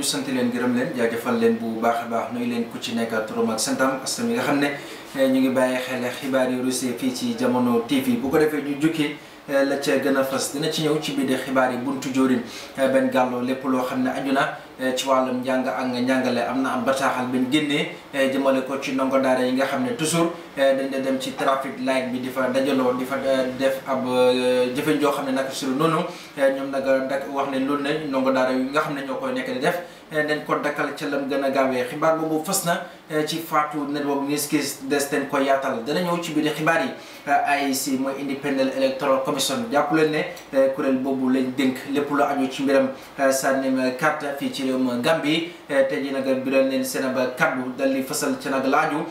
ñu sant leen gërëm leen jaajëfal leen bu baax a baax nuyu leen ku ci nekk turam ak santam askan wi nga xam ne ñu ngi bàyyi xel xibaar yu rusé fii ci Jamono TV bu ko defee ñu jukki la ca gën a fas dina ci ñëw ci biir xibaar yi buntu joorin benn gàlloo lépp loo xam ne aju na ci wàllum njàng ak njàngale am na am bataaxal benn génnee jëmale ko ci ndongo daara yi nga xam ne toujours dañ dem ci trafic light bi di fa dajaloo di fa def ab jëfe joo xam ne naka sur noonu ñoom nag wax ne loolu ne ndongo daara yi nga xam ne ñoo koy nekk di def dañ ko dakkal ca lam gën a gaawee xibaar boobu fës na ci Fatou Network News des ten ko yaatal dana ñëw ci biir xibaar yi IEC mooy Independent Electoral Commission jàpp leen ne kuréel boobu lañ dénk lépp lu aju ci mbiram sànnim carte fii ci réewum Gambie te ji nag biral leen seen ba kaddu dal di fësal ci nag laaju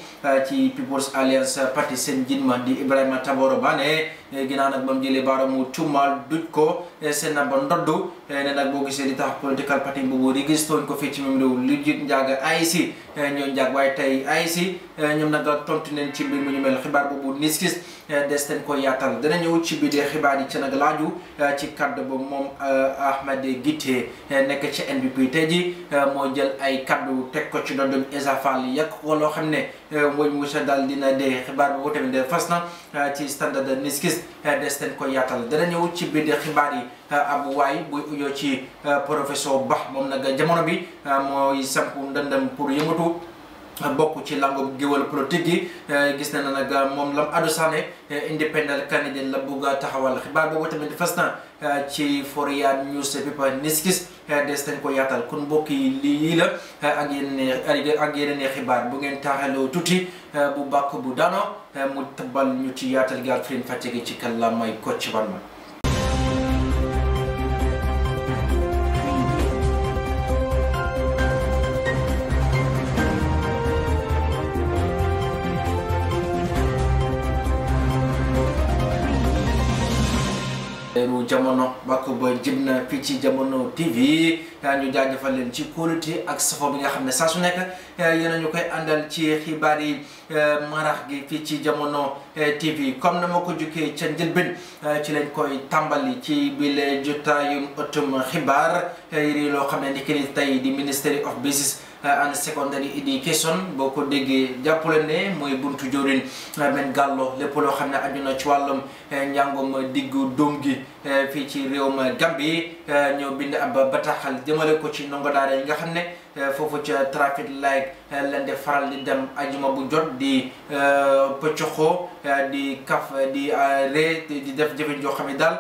ci People's Alliance Party seen njiit ma di Ibrahima Taboro Bane ginnaaw nag ba mu jëlee baaraamu tuumaal duj ko seen ba ndoddu ne nag boo gisee li tax political party boobu registré ko fii ci même réew lu jiit njaag IEC ñoo njaag waaye tey IEC ñoom nag tontu neen ci mbir mu ñu mel xibaar boobu niskis des ten ko yaatal dana ñëw ci biir xibaar yi ci nag laaju ci kaddu ba moom Ahmed Gite nekk ci NPP tey ji moo jël ay kaddu teg ko ci dondum Essa Faal yàq ko loo xam ne mooy Moussa daal dina dee xibaar boobu tamit de fas na ci standard niskis des ten ko yaatal dana ñëw ci biir xibaar yi abu waay buy uyoo ci professeur Bah moom nag jamono bi mooy sampu ndëndam pour yëngatu bokk ci langu géwal politique gi gis na nag moom lam adu saane independent candidate la bugg a taxawal xibaar boobu tamit fas na ci Foroyaa newspaper niskis des nañ ko yaatal kon mbokk yi lii la ak yeneen xibaar bu ngeen taaxaloo tuuti bu bàkk bu daano mu tëbbal ñu ci yaatal gaal firin fàcce gi ci kàllaamay Kocc Barma jamono bako ba jëm na fii ci Jamono TV ñu jaajëfal leen ci qualité ak safo bi nga xam ne saa su nekk yéen ñu koy àndal ci xibaar yi marax gi fii ci Jamono TV comme na ma ko jukkee ca njëlbeen ci leen koy tàmbali ci bile jotaayum ëttum xibaar yi loo xam ne ni ki tey di Ministry of Basic and Secondary Education boo ko déggee jàppale ne mooy buntu jorin benn gàllo lépp loo xam ne aju na ci wàllum njàngum diggu doom gi fii ci réewum Gambie ñoo bind ab bataaxal jëmale ko ci ndongo daara yi nga xam ne foofu ca trafic light leen de faral di dem ajuma bu jot di pëccoxoo di kaf di ree di def jëfe joo xam ne daal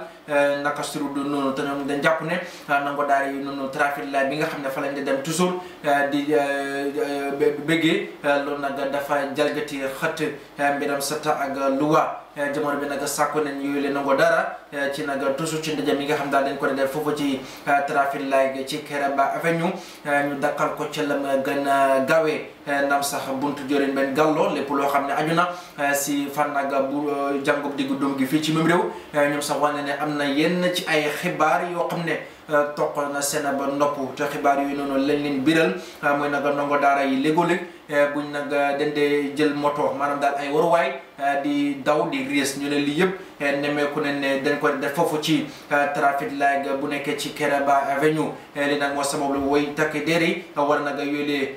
naka suru du noonu te ñoom dañ jàpp ne ndongo daara yi noonu trafic light bi nga xam ne fa lañ di dem toujours di bëggee loolu nag dafa jalgati xët mbiram sata ak luwa jamono bi nag sàkku nañ yooyu leen ndongo dara ci nag toujours ci ndaje mi nga xam daal dañ ko def foofu ci trafic light ci Keraba Avenue ñu dakkal ko ci lam gën a gaawee ndam sax buntu jorin benn gàlloo lépp loo xam ne aju na si fan nag bu jàngub diggu doom gi fii ci même réew ñoom sax wane ne am na yenn ci ay xibaar yoo xam ne toq na seen ba nopp te xibaar yooyu noonu lañ leen biral mooy nag ndongo daara yi léegoo-léeg buñ nag dendee jël moto maanaam daal ay waruwaay di daw di riis ñu ne lii yëpp nemmeeku ne dañ ko def foofu ci trafic light bu nekkee ci Keraba Avenue li nag moo sabablu woy takk der yi war nag yoolee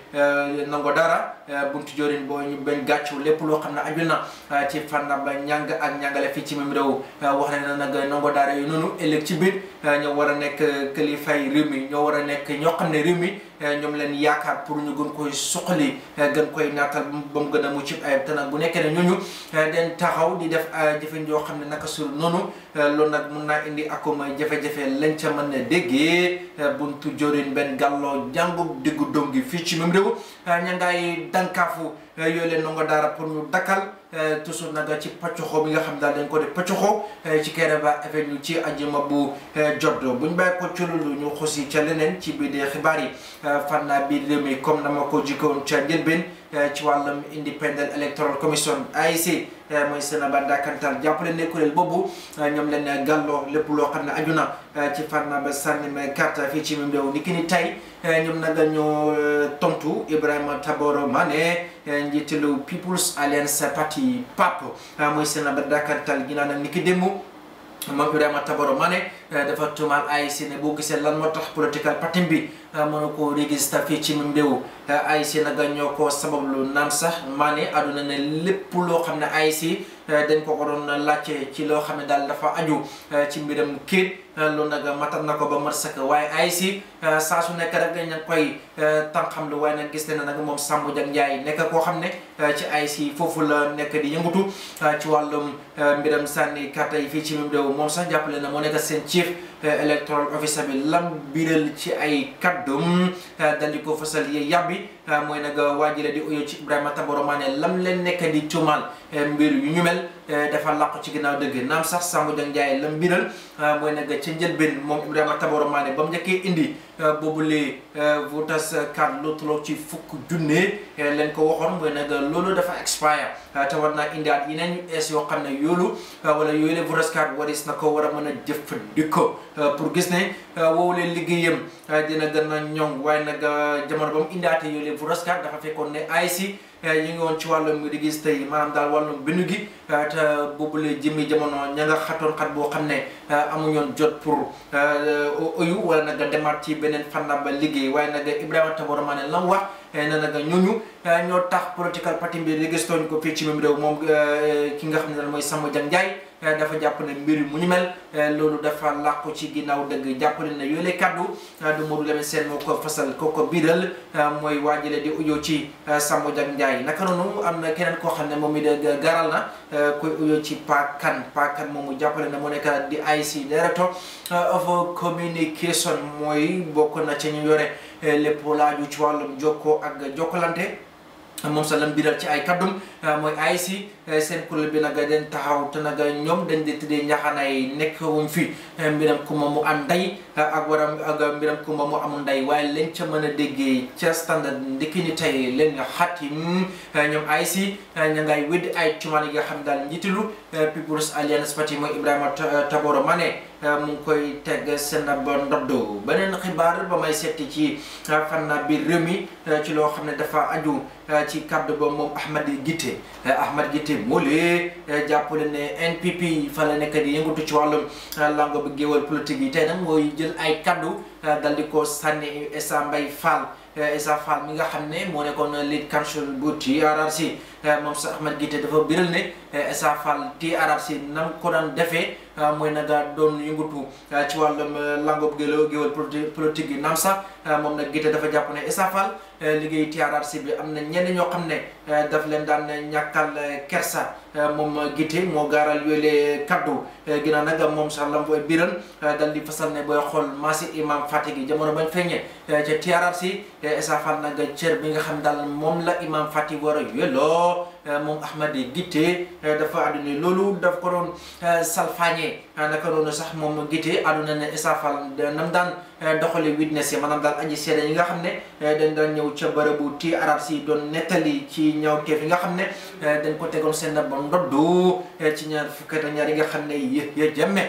ndongo daara buntu jorin boo ñu benn gàccu lépp loo xam ne aju na ci fànn ba njàng ak njàngale fii ci même réew wax na nag ndongo daara yu noonu ëllëg ci biir ñoo war a nekk kilifay réew mi ñoo war a nekk ñoo xam ne réew mi ñoom leen yaakaar pour ñu gën koy suqali gën koy naatal ba mu gën a mucc ayib te nag bu nekkee ne ñooñu den taxaw di def jëfen yoo xam ne naka sur noonu loolu nag mun naa indi akuma jafe-jafe lañ ca mën a déggee buntu jorin benn gàlloo jàngub diggu doom gi fii ci même réew ña ngay dankaafu yooyu leen ndongo daara pour ñu dakkal toujours nag ci paccoxoo bi nga xam daal dañ ko def paccoxoo ci Keraba Avenue ci ajuma bu jot buñ bàyyi ko ci loolu ñu xusi ca leneen ci biir xibaar yi fan naa biir réew mi comme na ma ko jikkoon ca njëlbeen ci wàllum Independent Electoral Commission IEC mooy seen ba dakantal jàppale ne kuréel boobu ñoom leen gàlloo lépp loo xam ne aju na ci fànn ba sànnim carte fii ci même réew ni ki ni tey ñoom nag ñoo tontu Ibrahima Taboro Mane njiitalu People's Alliance Party PAP mooy seen ba dakantal ginnaaw nag ni ki démb moom Ibrahima Taboro Mané dafa tuumaal AIC ne boo gisee lan moo tax political party bi mënu ko register fii ci même réew AIC nag ñoo ko sabablu naan sax Mané àdduna ne lépp loo xam ne AIC dañ ko doon laajte ci loo xam ne daal dafa aju ci mbiram kayit loolu nag matal na ko ba mat sëkk waaye AIC saa su nekk rek dañ koy tànqam lu waaye nag gis ne nag moom Sambou Dia Ndiaye nekk koo xam ne ci AIC foofu la nekk di yëngatu ci wàllum mbiram sànni carte yi fii ci même réew moom sax jàppale na moo nekk seen chief electoral officer bi lam biral ci ay kaddum dal di ko fasal yee yàbbi mooy nag waajile di uyo ci Ibrahima Taboro Mané lam leen nekk di tuumaal mbir yu ñu mel dafa làqu ci ginnaaw dëgg naam sax Sambou Dia Ndiaye lam biral mooy nag ca njëlbeen moom Ibrahima Taboro Mané ba mu njëkkee indi boobule voters card lu tolloog ci 10,000 leen ko waxoon mooy nag loolu dafa expire te war naa indiwaat yeneen yu ees yoo xam ne yoolu wala yooyu le voters card waris na ko war a mën a jëfandikoo pour gis ne woowu leen liggéeyam dina gën a ñoŋ waaye nag jamono ba mu indiwaatee yooyu le voters card dafa fekkoon ne AIC ñu ngi woon ci wàllum registre yi maanaam daal wàllum bindu gi te boobule jëmmi jamono ña nga xatoon xat boo xam ne amuñoon jot pour oyu wala nag demaat ci beneen fànn ba liggéey waaye nag Ibrahima Taboro Mané la mu wax ne nag ñooñu ñoo tax political party bi registré ko fii ci même réew moom ki nga xam ne daal mooy Sambou Dia Ndiaye dafa jàpp ne mbir mu ñu mel loolu dafa làqu ci ginnaaw dëgg jàppale ne yooyu kaddu du Modou Lamine Sène moo ko fasal ko biiral mooy waajale di ujoo ci Sambou Dia Ndiaye naka noonu am na keneen koo xam ne moom it garal na koy ujoo ci Pakan moom mu jàppale ne moo nekk di IC Director of Communication mooy bokk na ci ñu yore lépp laaju ci wàllum jokkoo ak jokkalante moom sax lam biral ci ay kaddum mooy AIC seen kuréel bi nag dañ taxaw te nag ñoom dañ di tuddee njaxanaay nekk wuñ fi mbiram kumba mu am ndey ak waram ak mbiram kumba mu amul ndey waaye lañ ca mën a déggee ca standard ndikki ni tey leen nga xatim ñoom AIC ña ngay wéddi ay tuumaal yi nga xam daal njiitilu People's Alliance Party mooy Ibrahima Taboro Mané mu ngi koy teg seen ba ndoddo beneen xibaar ba may seeti ci fan biir réew mi ci loo xam ne dafa aju ci kaddu ba moom Ahmed Gité Moolé jàppale ne NPP fa la nekk di yëngatu ci wàllum lango bi géwal politique yi tey nag mooy jël ay kaddu dal di ko sànni Essa Mbaye Fall Essa Fall mi nga xam ne moo nekkoon lead counsel bu TRRC moom sax Ahmed Gité dafa biral ne Essa Fall TRRC nam ko daan defee mooy naga doon yëngatu ci wàllum lango bi géwal politique yi naam sax moom nag Gité dafa jàpp ne Essa Fall liggéey TRRC bi am na ñenn ñoo xam ne daf leen daan ñàkkal kersa moom Gité moo gaaral yooyu kaddu ginnaaw nag moom sax lam booy biral dal di fasal ne booy xool maasi imam Fatick yi jamono bañ feeñee ca TRRC Essa Fall nag cër bi nga xam daal moom la imam Fatick war a yelloo moom Ahmed Gité dafa àdduna loolu daf ko doon salfaañee naka noonu sax moom Gité àdduna ne Essa Fall nam daan doxali witness yi maanaam daal aji seede yi nga xam ne dañ daan ñëw ca bërëbu TRRC doon nettali ci ñaawteef yi nga xam ne dañ ko tegoon seen ba ndoddu ci ñaar fukki at ñaar yi nga xam ne ya jëmme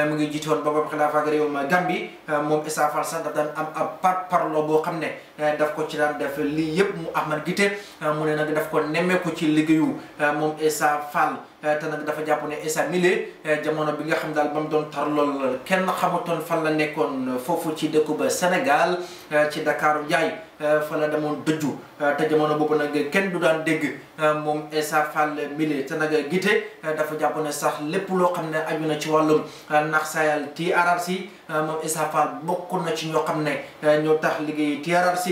mu ngi jiitoon boppam xilaafa ak réewum Gambie moom Essa Fall sax daf daan am ab parlo boo xam ne daf ko ci daan def lii yëpp mu Ahmed Gité mu ne nag daf ko nemmeeku ci liggéeyu moom Essa Fall te nag dafa jàpp ne Essa Milé jamono bi nga xam daal ba mu doon tar lool kenn xamutoon fan la nekkoon foofu ci dëkku ba Sénégal ci Dakar Njaay fa la demoon dëjju te jamono boobu nag kenn du daan dégg moom Essa Fall Milé te nag Gité dafa jàpp ne sax lépp loo xam ne aju na ci wàllum nax sayal TRRC moom Essa Fall bokk na ci ñoo xam ne ñoo tax liggéey TRRC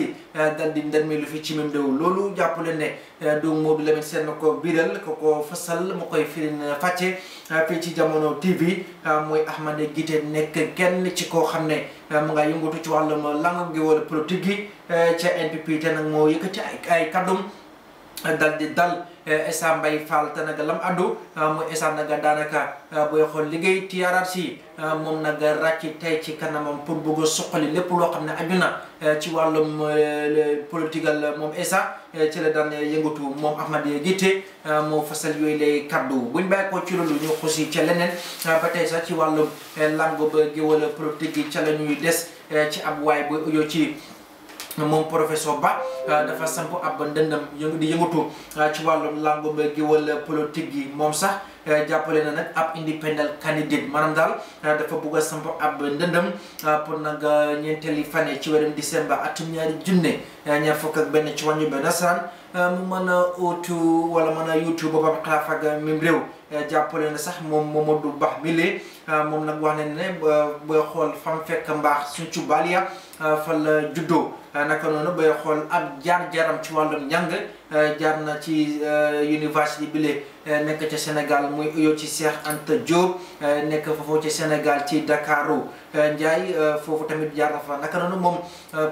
dal di ndërmeelu fi ci même réew loolu jàpp leen ne du Modou Lamine Sène ko biral ko fasal mu koy firin fàcce fii ci Jamono TV mooy Ahmed Gité nekk kenn ci koo xam ne mu nga yëngatu ci wàllum langue gi wala politique gi ca NPP te nag moo yëkkati ay kaddum dal di dal Essa Mbaye Fall te nag lam addu mooy Essa nag daanaka booy xool liggéey TRRC moom nag ràcc tey ci kanamam pour bëgg a suqali lépp loo xam ne aju na ci wàllum politique moom Essa ci la daan yëngatu moom Ahmed Gité moo fasal yooyu lay kaddu buñ bàyyi ko ci loolu ñu xusi ca leneen ba tey sax ci wàllum langue ba géwal politique yi ca la ñuy des ci ab waay booy ujoo ci moom professeur Ba dafa samp ab ndëndam di yëngatu ci wàllum langue ba géwal politique yi moom sax jàppale na nag ab independent candidate maanaam daal dafa bugg a samp ab ndëndëm pour nag ñeenteeli fan ci weerum décembre atum 2021 ci wàññi ba nasaraan mu mën a utu wala mën a yuutu boppam xilaafa ak mim réew jàppale na sax moom Momodou Bah mile moom nag wax nañ ne booy xool fam fekk mbaax Sinthiou Balia fa la juddoo naka noonu booy xool ab jaar-jaaram ci wàllum njàng jaar na ci université bile nekk ca Sénégal muy uyoo ci Cheikh Anta Diop nekk foofu ci Sénégal ci Dakaru Ndiaye foofu tamit jaar na fa naka noonu moom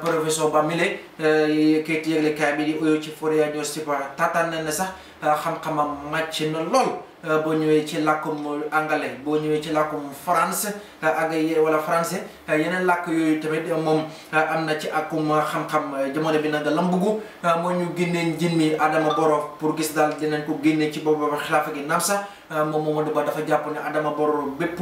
professeur Bah mile kayit yëglekaay bi di uyoo ci Fourier Newspaper taataan na ne sax xam-xamam màcc na lool boo ñëwee ci làkkum anglais boo ñëwee ci làkkum France ak wala français yeneen làkk yooyu tamit moom am na ci akum xam-xam jamono bi nag lam bugg moo ñu génnee njin mi Adama Barrow pour gis daal dinañ ko génne ci boobu xilaafa gi naam sax moom Momodou Bah dafa jàpp ne Adama Barrow bépp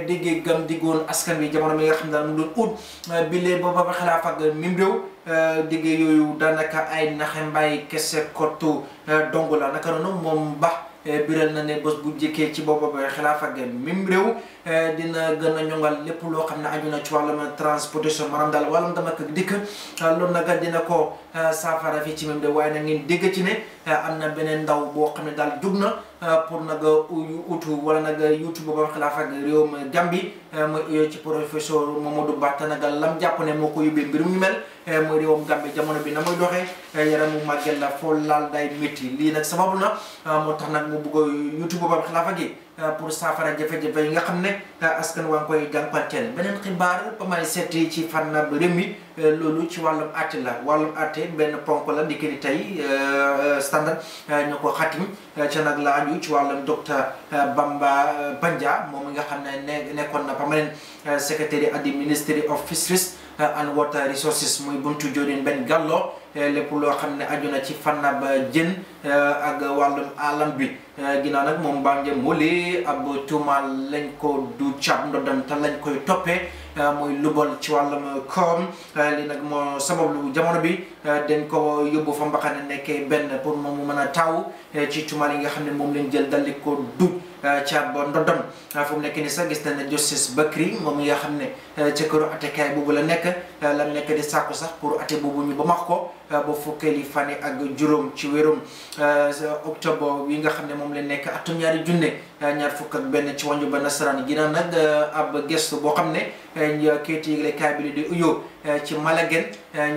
déggee gam diggoon askan wi jamono bi nga xam ne daal mu doon ut bilee boobu xilaafa ak mim réew déggee yooyu daanaka ay naxe mbaay kese kottu dong la naka noonu moom Bah biral na ne bés bu jëkkee ci boobu xilaafa ak mim réew dina gën a ñongal lépp loo xam ne aju na ci wàllum transportation maanaam daal wàllum dem ak dikk loolu nag dina ko saafara fii ci mim réew waaye na ngeen dégg ci ne am na beneen ndaw boo xam ne daal jug na pour nag utu wala nag yuutu boobu xilaafa ak réewum Gambie mooy ci professeur Momodou Bah te nag lam jàpp ne moo ko yóbbee mbirum ñu mel mooy réewum Gambie jamono bi na muy doxee yaramu màgget la foo laal day métti lii nag sababu na moo tax nag mu bugg a yuutu boobu xilaafa gi pour saafara jafe-jafe yi nga xam ne askan waa ngi koy jànkuwanteel beneen xibaar ba may seeti ci fànn bu réew mi loolu ci wàllum àtte la wàllum àtte benn ponk la di ni tey standard ñoo ko xatim ca nag la aju ci wàllum docteur Bamba Banja moom mi nga xam ne nekkoon na permanent secretary at the Ministry of Fisheries and Water Resources muy buntu Jodin Ben Gallo lépp loo xam ne aju na ci fànn ba jën ak wàllum alam bi ginnaaw nag moom Banja Mole ab tuumaal lañ ko du cab ndodam te lañ koy toppee muy lubal ci wàllum koom li nag moo sabablu jamono bi dañ ko yóbbu fa mbaxane nekkee benn pour moom mu mën a taw ci tuumaal yi nga xam ne moom lañ jël daldi ko du ca ba ndodam fu mu nekk ni sax gis na ne Justice Bakri moom mi nga xam ne ca këru attekaay boobu la nekk di sàkku sax pour atte boobu ñu ba max ko ba fukkeeli fan ak juróom ci wérum octobre wi nga xam ne moom la nekk atum 2021 ci wàññi ba nasaraan ginnaaw nag ab gestu boo xam ne kayit yëglekaay bi di uyoo ci Malagen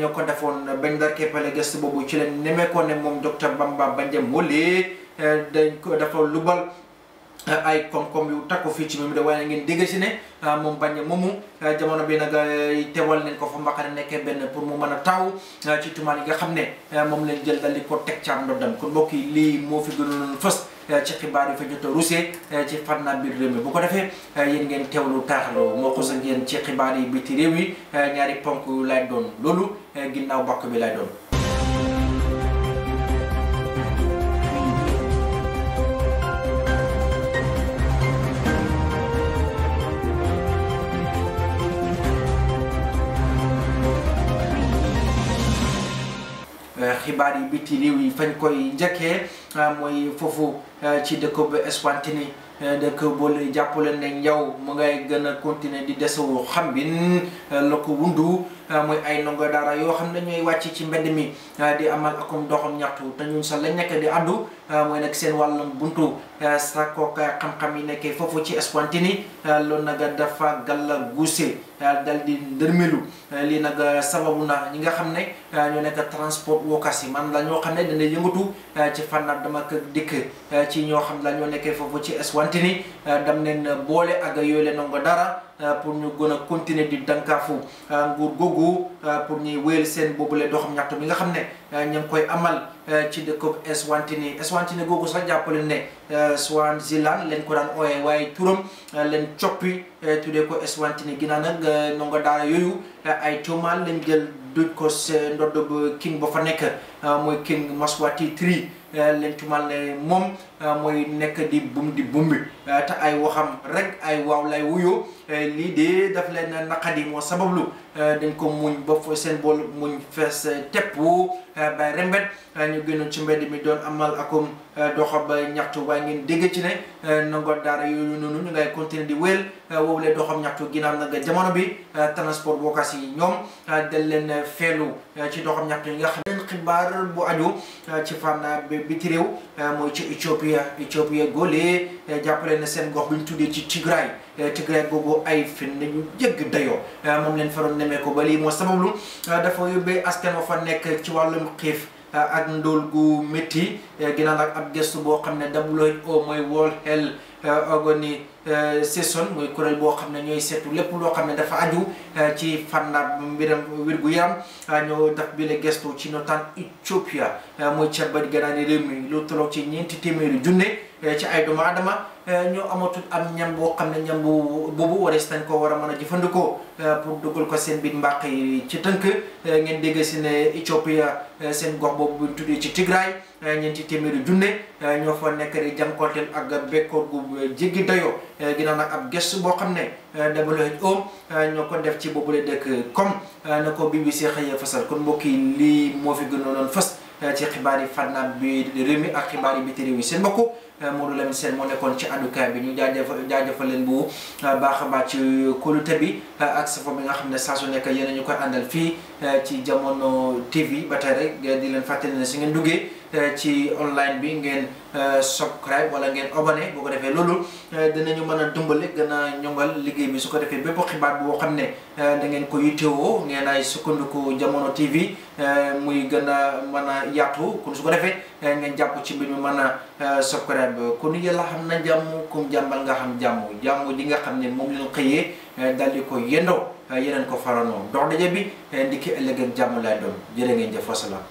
ñoo ko defoon bañ dar keppale gestu boobu ci leen nemmeekoon ne moom docteur Bamba Banja Mole dañ ko dafa lubal ay koom-koom yu takku fii ci même waaye ngeen dégg si ne moom Banja moomu jamono bi nag teewal nañ ko fa mbaxane nekkee benn pour mu mën a taw ci tumaan yi nga xam ne moom lañ jël dal di ko teg ca ndoddam kon mbokk yi lii moo fi gënoon fës ci xibaar yi fa jot a rusee ci fànn biir réew mi bu ko defee yéen ngeen teewlu taaxaloo moo xos ak yéen ci xibaar yi biti réew yi ñaari ponk lay doon loolu ginnaaw bàkk bi lay doon. xibaar yi biti réew yi fañ koy njëkkee mooy foofu ci dëkk bu Eswatini dëkk boole jàppale ne njaw mu ngay gën a continuer di desewu xam bin la ko wundu mooy ay ndongo daara yoo xam ne ñooy wàcc ci mbedd mi di amal akum doxam ñaxtu te ñun sax lañ nekk di àddu mooy nag seen wàllum buntu sàkkook xam-xam yi nekkee foofu ci Eswatini loolu nag dafa gàlla guuse dal di ndërmelu lii nag sababu na ñi nga xam ne ñoo nekk transport workers yi man la ñoo xam ne dana yëngatu ci fànn dama ko dikk ci ñoo xam la ñoo nekkee foofu ci Eswatini dam leen boole ak yooyu leen ndongo dara pour ñu gën a continuer di dankaafu nguur googu pour ñuy wéyal seen boobule doxam ñaxtu bi nga xam ne ñu ngi koy amal ci dëkk Eswatini googu sax jàppale ne Swaziland leen ko daan ooyee waaye turam leen coppi tuddee ko Eswatini ginnaaw nag ndongo daara yooyu ay tuumaal lañ jël duj ko ndodd ba king ba fa nekk mooy King Mswati III leen tuumaal ne moom mooy nekk di bumbi te ay waxam rek ay waaw lay wuyoo lii de daf leen naqadi moo sabablu dañ ko muñ ba seen bool muñ fees tepp bay rembet ñu gënoon ci mbedd mi doon amal akum doxab ñaxtu waaye ngeen dégg ci ne ndongo daara yooyu noonu ñu ngay continuer di wéel woowulee doxam ñaxtu ginnaaw nag jamono bi transport bokkaas yi ñoom del leen feelu ci doxam ñaxtu yi nga xam ne xibaar bu aju ci fànn biti réew mooy ci Ethiopia góolee jàppale na seen gox bi ñu tuddee ci Tigray googu ay fin nañu jégg dayoo moom leen faroon nemee ko ba lii moo sabablu dafa yóbbee askan wa fa nekk ci wàllum xiif ak ndóol gu métti ginnaaw ak ab gëstu boo xam ne WHO mooy World Health Organization mooy kuréel boo xam ne ñooy seetu lépp loo xam ne dafa aju ci fànn mbiram wér-gu-yaram ñoo def bi la gëstu ci notaan Ethiopia mooy ca bët gannaaw réew mi lu tolloog ci 400 junne ci ay doomu aadama ñoo amatul am ñam boo xam ne ñam boobu warees nañ ko war a mën a jëfandikoo pour dugal ko seen biir mbàq yi ci tënk ngeen dégg si ne Ethiopia seen gox boobu bu ñu tuddee ci Tigray 400 junne ñoo fa nekk di jànkonteel ak bekkoor gu jéggi dayoo ginnaaw nag ab gëstu boo xam ne WHO ñoo ko def ci boobule dëkk comme na ko BBC xëyee fasal kon mbokk yi lii moo fi gënoon fës ci xibaar yi fànn bi réew mi ak xibaar yi biti réew yi seen mbokk Modou Lamine Sène moo nekkoon ci àddukaay bi ñu jaajëfal leen bu baax a baax ci kóolute bi ak safo bi nga xam ne saa su nekk yéen ñu koy àndal fii ci Jamono TV ba tey rek di leen fàttali ne si ngeen duggee ci online bi ngeen subscribe wala ngeen abonné boo ko defee loolu dinañu mën a dimbali gën a ñongal liggéey bi su ko defee bépp xibaar boo xam ne da ngeen ko yittewoo ngeen ay sukkandiku Jamono TV muy gën a mën a yaatu kon su ko defee ngeen jàpp ci mbir mi mën a subscribe kon yàlla xam na jàmm comme jàmbal nga xam jàmm ji nga xam ne moom leen xëyee dal di ko yendoo yeneen ko faranoo dox daje bi ndikki ëllëg ak jàmm lay doon jërë ngeen jëf wasalaam